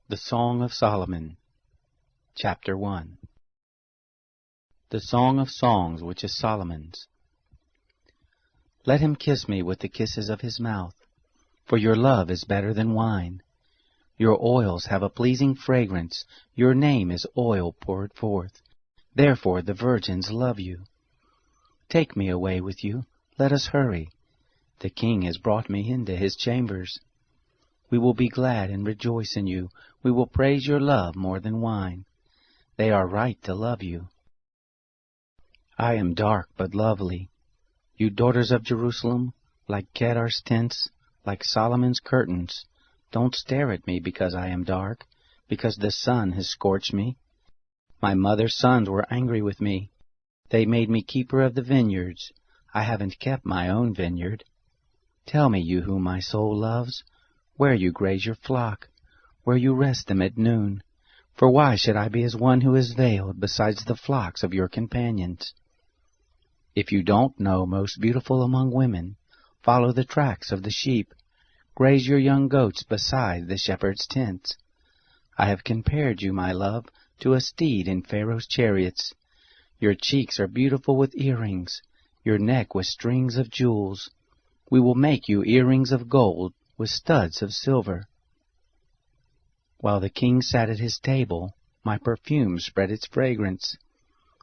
The Song of Solomon, Chapter 1. The Song of Songs, which is Solomon's. Let him kiss me with the kisses of his mouth, for your love is better than wine. Your oils have a pleasing fragrance, your name is oil poured forth. Therefore the virgins love you. Take me away with you, let us hurry. The king has brought me into his chambers. We will be glad and rejoice in you. We will praise your love more than wine. They are right to love you. I am dark but lovely. You daughters of Jerusalem, like Kedar's tents, like Solomon's curtains, don't stare at me because I am dark, because the sun has scorched me. My mother's sons were angry with me. They made me keeper of the vineyards. I haven't kept my own vineyard. Tell me, you whom my soul loves, where you graze your flock, where you rest them at noon. For why should I be as one who is veiled besides the flocks of your companions? If you don't know, most beautiful among women, follow the tracks of the sheep, graze your young goats beside the shepherd's tents. I have compared you, my love, to a steed in Pharaoh's chariots. Your cheeks are beautiful with earrings, your neck with strings of jewels. We will make you earrings of gold, with studs of silver. While the king sat at his table, my perfume spread its fragrance.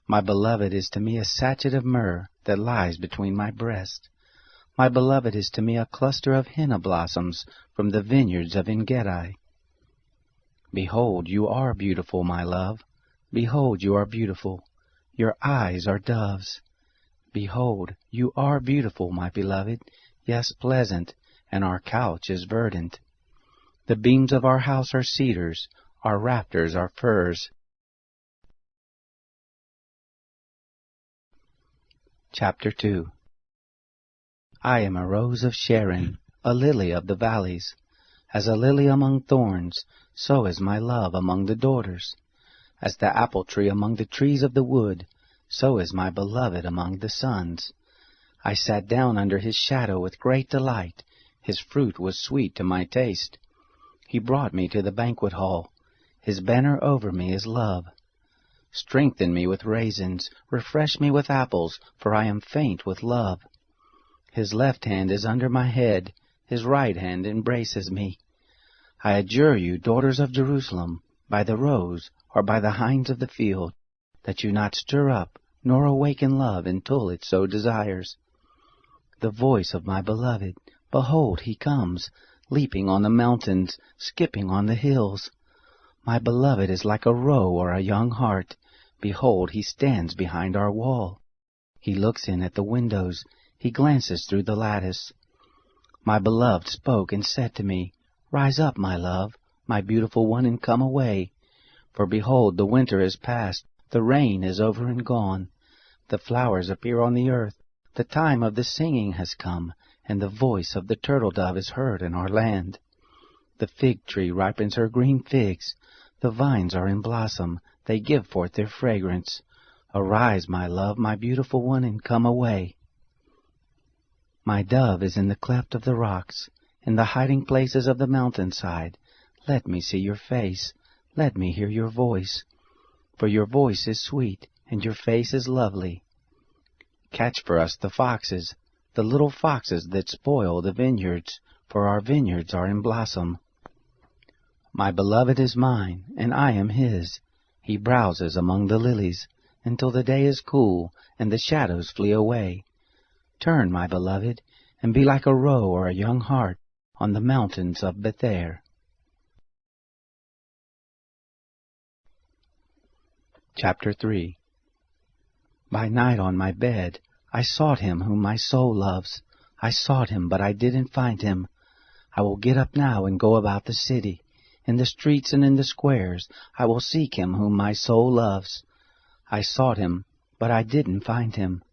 My beloved is to me a sachet of myrrh that lies between my breasts. My beloved is to me a cluster of henna blossoms from the vineyards of En-gedi. Behold, you are beautiful, my love. Behold, you are beautiful. Your eyes are doves. Behold, you are beautiful, my beloved, yes, pleasant, and our couch is verdant. The beams of our house are cedars, our rafters are firs. Chapter 2. I am a rose of Sharon, a lily of the valleys. As a lily among thorns, so is my love among the daughters. As the apple tree among the trees of the wood, so is my beloved among the sons. I sat down under his shadow with great delight. His fruit was sweet to my taste. He brought me to the banquet hall. His banner over me is love. Strengthen me with raisins, refresh me with apples, for I am faint with love. His left hand is under my head, his right hand embraces me. I adjure you, daughters of Jerusalem, by the roes or by the hinds of the field, that you not stir up nor awaken love until it so desires. The voice of my beloved, behold, he comes, leaping on the mountains, skipping on the hills. My beloved is like a roe or a young hart. Behold, he stands behind our wall. He looks in at the windows, he glances through the lattice. My beloved spoke and said to me, Rise up, my love, my beautiful one, and come away. For behold, the winter is past, the rain is over and gone. The flowers appear on the earth, the time of the singing has come, and the voice of the turtle-dove is heard in our land. The fig tree ripens her green figs. The vines are in blossom. They give forth their fragrance. Arise, my love, my beautiful one, and come away. My dove is in the cleft of the rocks, in the hiding places of the mountainside. Let me see your face. Let me hear your voice. For your voice is sweet, and your face is lovely. Catch for us the foxes, the little foxes that spoil the vineyards, for our vineyards are in blossom. My beloved is mine, and I am his. He browses among the lilies, until the day is cool, and the shadows flee away. Turn, my beloved, and be like a roe or a young hart on the mountains of Bether. Chapter 3. By night on my bed, I sought him whom my soul loves. I sought him, but I didn't find him. I will get up now and go about the city. In the streets and in the squares, I will seek him whom my soul loves. I sought him, but I didn't find him.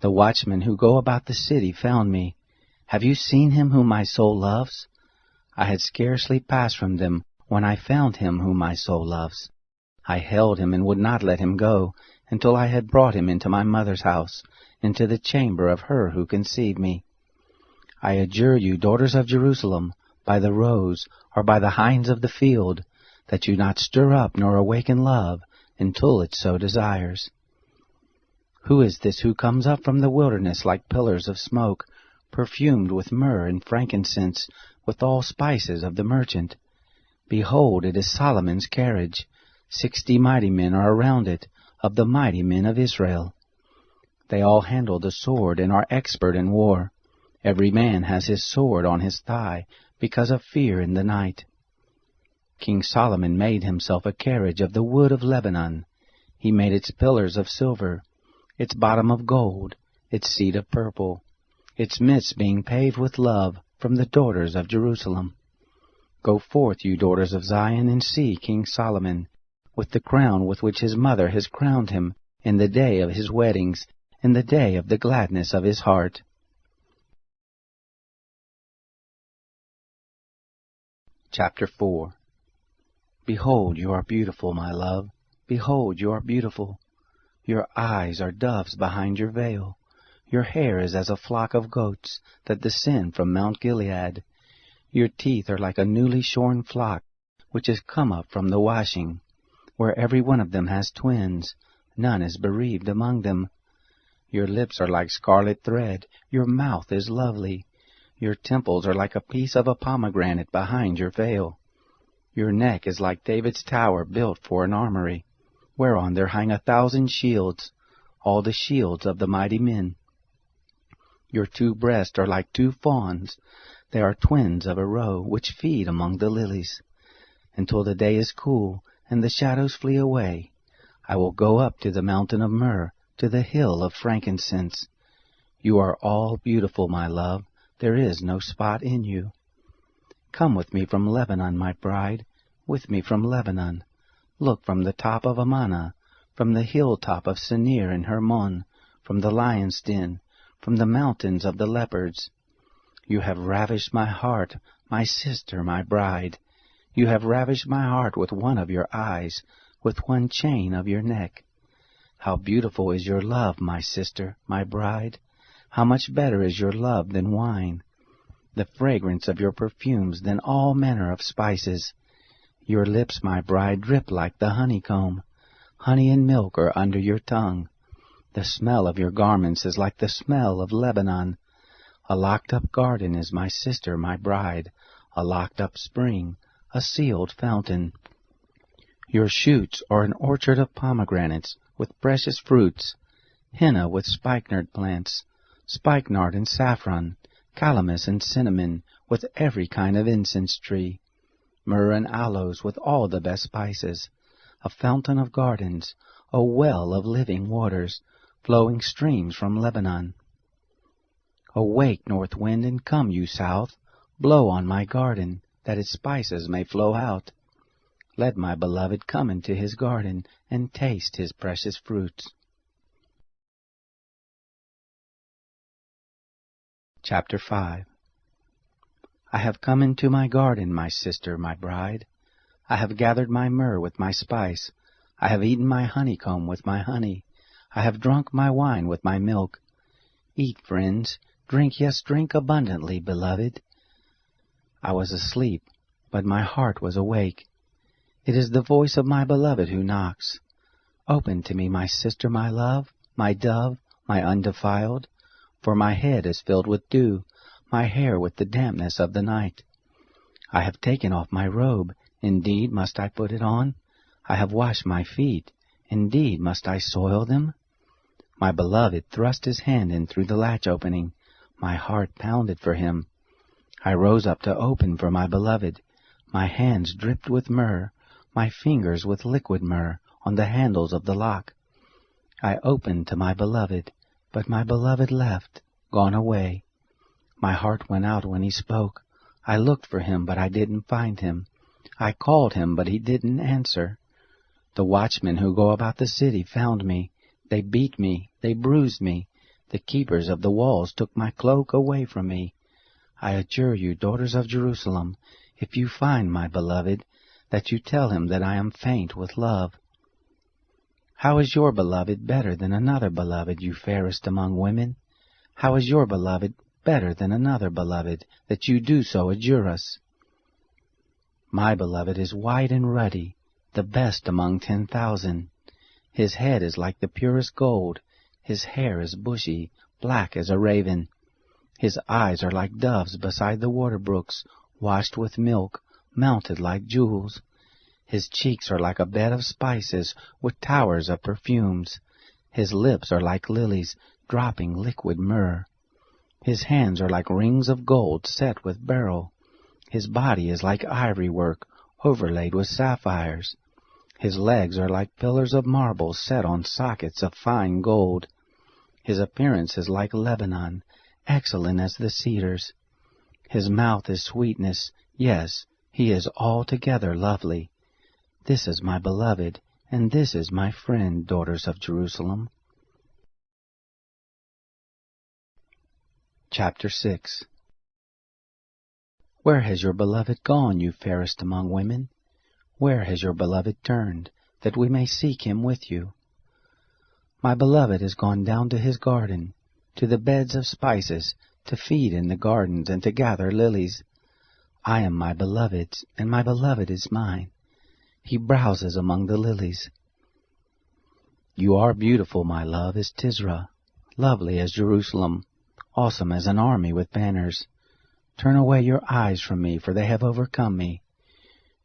The watchmen who go about the city found me. Have you seen him whom my soul loves? I had scarcely passed from them when I found him whom my soul loves. I held him and would not let him go, until I had brought him into my mother's house, into the chamber of her who conceived me. I adjure you, daughters of Jerusalem, by the roes or by the hinds of the field, that you not stir up nor awaken love until it so desires. Who is this who comes up from the wilderness like pillars of smoke, perfumed with myrrh and frankincense, with all spices of the merchant? Behold, it is Solomon's carriage. 60 mighty men are around it, of the mighty men of Israel. They all handle the sword and are expert in war. Every man has his sword on his thigh, because of fear in the night. King Solomon made himself a carriage of the wood of Lebanon. He made its pillars of silver, its bottom of gold, its seat of purple, its midst being paved with love from the daughters of Jerusalem. Go forth, you daughters of Zion, and see King Solomon, with the crown with which his mother has crowned him in the day of his weddings, in the day of the gladness of his heart. Chapter 4. Behold, you are beautiful, my love. Behold, you are beautiful. Your eyes are doves behind your veil. Your hair is as a flock of goats that descend from Mount Gilead. Your teeth are like a newly shorn flock, which has come up from the washing, where every one of them has twins. None is bereaved among them. Your lips are like scarlet thread. Your mouth is lovely. Your temples are like a piece of a pomegranate behind your veil. Your neck is like David's tower built for an armory, whereon there hang 1,000 shields, all the shields of the mighty men. Your 2 breasts are like 2 fawns. They are twins of a roe, which feed among the lilies. Until the day is cool, and the shadows flee away, I will go up to the mountain of myrrh, to the hill of frankincense. You are all beautiful, my love. There is no spot in you. Come with me from Lebanon, my bride, with me from Lebanon. Look from the top of Amana, from the hilltop of Senir and Hermon, from the lion's den, from the mountains of the leopards. You have ravished my heart, my sister, my bride. You have ravished my heart with one of your eyes, with one chain of your neck. How beautiful is your love, my sister, my bride! How much better is your love than wine, the fragrance of your perfumes than all manner of spices. Your lips, my bride, drip like the honeycomb. Honey and milk are under your tongue. The smell of your garments is like the smell of Lebanon. A locked-up garden is my sister, my bride, a locked-up spring, a sealed fountain. Your shoots are an orchard of pomegranates with precious fruits, henna with spikenard plants, spikenard and saffron, calamus and cinnamon, with every kind of incense tree, myrrh and aloes with all the best spices, a fountain of gardens, a well of living waters, flowing streams from Lebanon. Awake, north wind, and come, you south, blow on my garden, that its spices may flow out. Let my beloved come into his garden, and taste his precious fruits. Chapter 5. I have come into my garden, my sister, my bride. I have gathered my myrrh with my spice. I have eaten my honeycomb with my honey. I have drunk my wine with my milk. Eat, friends, drink, yes, drink abundantly, beloved. I was asleep, but my heart was awake. It is the voice of my beloved who knocks. Open to me, my sister, my love, my dove, my undefiled, for my head is filled with dew, my hair with the dampness of the night. I have taken off my robe, indeed must I put it on? I have washed my feet, indeed must I soil them? My beloved thrust his hand in through the latch opening. My heart pounded for him. I rose up to open for my beloved. My hands dripped with myrrh, my fingers with liquid myrrh on the handles of the lock. I opened to my beloved, but my beloved left, gone away. My heart went out when he spoke. I looked for him, but I didn't find him. I called him, but he didn't answer. The watchmen who go about the city found me. They beat me, they bruised me. The keepers of the walls took my cloak away from me. I adjure you, daughters of Jerusalem, if you find my beloved, that you tell him that I am faint with love. How is your beloved better than another beloved, you fairest among women? How is your beloved better than another beloved, that you do so adjure us? My beloved is white and ruddy, the best among 10,000. His head is like the purest gold, his hair is bushy, black as a raven. His eyes are like doves beside the water brooks, washed with milk, mounted like jewels. His cheeks are like a bed of spices, with towers of perfumes. His lips are like lilies, dropping liquid myrrh. His hands are like rings of gold set with beryl. His body is like ivory work, overlaid with sapphires. His legs are like pillars of marble set on sockets of fine gold. His appearance is like Lebanon, excellent as the cedars. His mouth is sweetness, yes, he is altogether lovely. This is my beloved, and this is my friend, daughters of Jerusalem. Chapter 6. Where has your beloved gone, you fairest among women? Where has your beloved turned, that we may seek him with you? My beloved is gone down to his garden, to the beds of spices, to feed in the gardens and to gather lilies. I am my beloved's, and my beloved is mine. He browses among the lilies. You are beautiful, my love, as Tisra, lovely as Jerusalem, awesome as an army with banners. Turn away your eyes from me, for they have overcome me.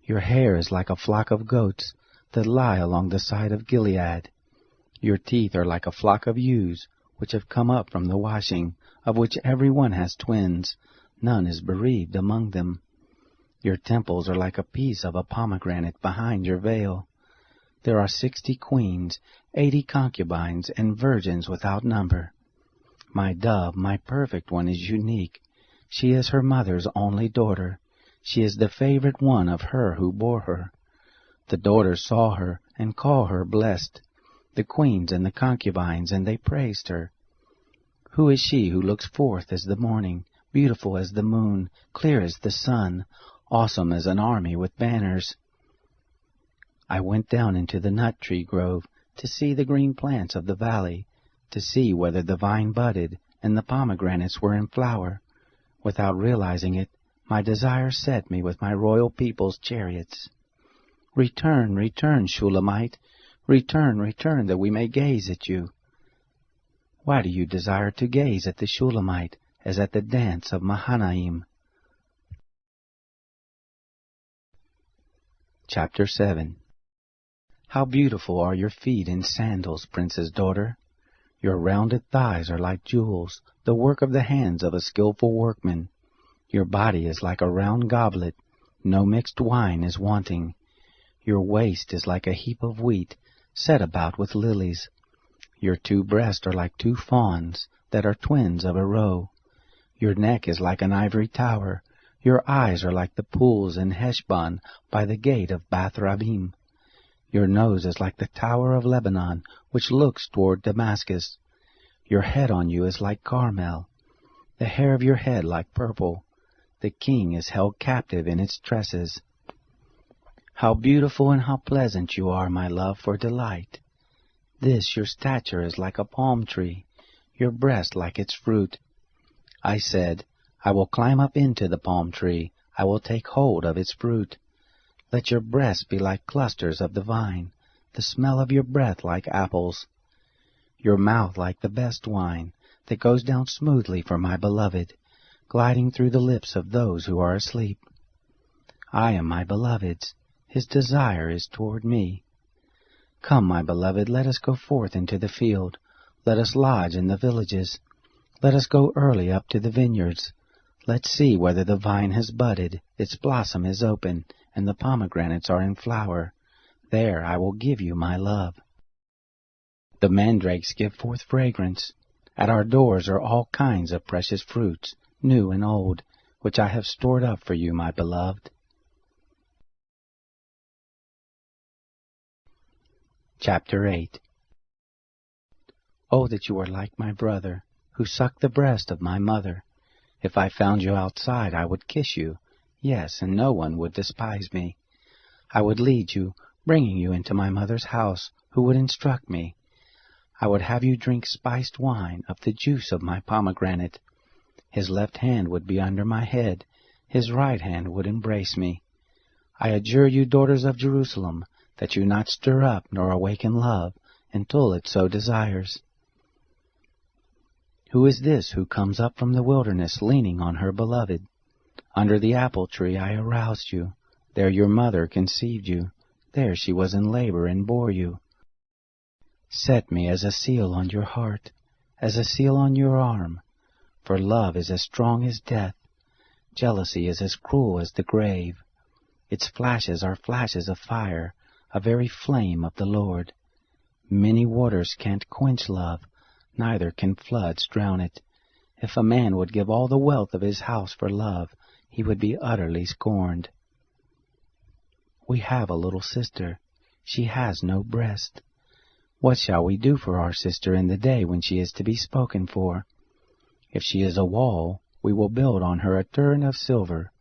Your hair is like a flock of goats that lie along the side of Gilead. Your teeth are like a flock of ewes, which have come up from the washing, of which every one has twins. None is bereaved among them. Your temples are like a piece of a pomegranate behind your veil. There are 60 queens, 80 concubines, and virgins without number. My dove, my perfect one, is unique. She is her mother's only daughter. She is the favorite one of her who bore her. The daughters saw her, and call her blessed, the queens and the concubines, and they praised her. Who is she who looks forth as the morning, beautiful as the moon, clear as the sun, awesome as an army with banners? I went down into the nut tree grove, to see the green plants of the valley, to see whether the vine budded, and the pomegranates were in flower. Without realizing it, my desire set me with my royal people's chariots. Return, return, Shulamite, return, return, that we may gaze at you. Why do you desire to gaze at the Shulamite, as at the dance of Mahanaim? Chapter 7. How beautiful are your feet in sandals, prince's daughter! Your rounded thighs are like jewels, the work of the hands of a skillful workman. Your body is like a round goblet, no mixed wine is wanting. Your waist is like a heap of wheat, set about with lilies. Your 2 breasts are like 2 fawns, that are twins of a roe. Your neck is like an ivory tower. Your eyes are like the pools in Heshbon by the gate of Bath Rabbim. Your nose is like the tower of Lebanon, which looks toward Damascus. Your head on you is like Carmel, the hair of your head like purple. The king is held captive in its tresses. How beautiful and how pleasant you are, my love, for delight! This your stature is like a palm tree, your breast like its fruit. I said, I will climb up into the palm tree, I will take hold of its fruit. Let your breasts be like clusters of the vine, the smell of your breath like apples. Your mouth like the best wine, that goes down smoothly for my beloved, gliding through the lips of those who are asleep. I am my beloved's, his desire is toward me. Come, my beloved, let us go forth into the field, let us lodge in the villages, let us go early up to the vineyards. Let's see whether the vine has budded, its blossom is open, and the pomegranates are in flower. There I will give you my love. The mandrakes give forth fragrance. At our doors are all kinds of precious fruits, new and old, which I have stored up for you, my beloved. Chapter 8. Oh, that you were like my brother, who sucked the breast of my mother. If I found you outside, I would kiss you, yes, and no one would despise me. I would lead you, bringing you into my mother's house, who would instruct me. I would have you drink spiced wine of the juice of my pomegranate. His left hand would be under my head, his right hand would embrace me. I adjure you, daughters of Jerusalem, that you not stir up nor awaken love until it so desires. Who is this who comes up from the wilderness leaning on her beloved? Under the apple tree I aroused you. There your mother conceived you. There she was in labor and bore you. Set me as a seal on your heart, as a seal on your arm. For love is as strong as death. Jealousy is as cruel as the grave. Its flashes are flashes of fire, a very flame of the Lord. Many waters can't quench love, neither can floods drown it. If a man would give all the wealth of his house for love, he would be utterly scorned. We have a little sister. She has no breast. What shall we do for our sister in the day when she is to be spoken for? If she is a wall, we will build on her a turret of silver.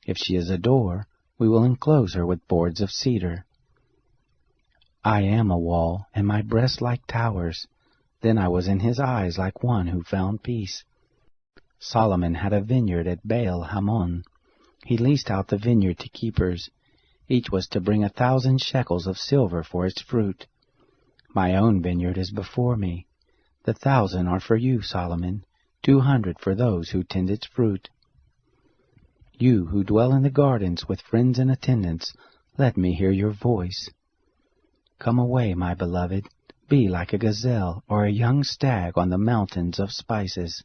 If she is a door, we will enclose her with boards of cedar. I am a wall, and my breasts like towers. Then I was in his eyes like one who found peace. Solomon had a vineyard at Baal Hamon. He leased out the vineyard to keepers. Each was to bring 1,000 shekels of silver for its fruit. My own vineyard is before me. The 1,000 are for you, Solomon, 200 for those who tend its fruit. You who dwell in the gardens with friends and attendants, let me hear your voice. Come away, my beloved, be like a gazelle or a young stag on the mountains of spices.